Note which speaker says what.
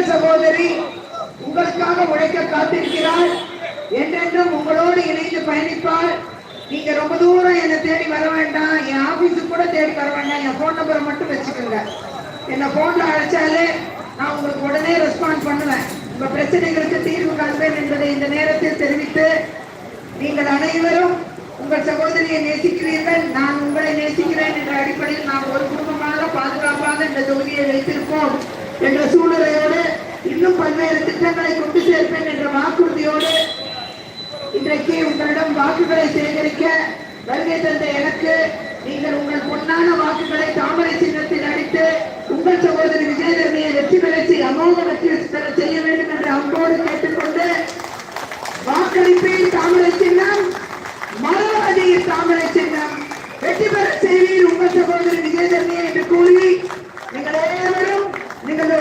Speaker 1: உங்கள் சகோதரி உங்களுக்காக உழைக்க காத்திருக்கிறாள். என்றென்றும் உங்களோடு இணைந்து பயணிப்பாள். நீங்க ரொம்ப தூரம் என்னை தேடி வர வேண்டாம், என் ஆபீஸுக்கு கூட தேடி வர வேண்டாம். என் போன் நம்பரை மட்டும் வச்சுக்கோங்க. என்ன போன்ல அழைச்சாலே நான் உங்களுக்கு உடனே ரெஸ்பாண்ட் பண்ணுவேன். உங்க பிரச்சனைகளுக்கு தீர்வு காண்பேன் என்பதை இந்த நேரத்தில் தெரிவித்து, நீங்கள் அனைவரும் உங்கள் சகோதரியை நேசிக்கிறீர்கள், நான் உங்களை நேசிக்கிறேன் என்ற அடிப்படையில் நாம் ஒரு குடும்பமாக பாதுகாப்பாக இந்த தொகுதியை வைத்திருப்போம் என்ற சூழ்நிலையோடு, இன்னும் பல்வேறு திட்டங்களை கொண்டு சேர்ப்பேன் என்ற வாக்குறுதியோடு இன்றைக்கு உங்களிடம் வாக்குகளை சேகரிக்க வருகை தந்த எனக்கு நீங்கள் உங்கள் பொன்னான வாக்குகளை தாமரை சின்னத்தில் அடித்து உங்கள் சகோதரி விஜயதரணியை வெற்றி பெறச்சி அமோக வெற்றி பெற செய்ய வேண்டும் என்று அன்போடு கேட்டுக்கொண்டு வாக்களிப்பேன் தாமரை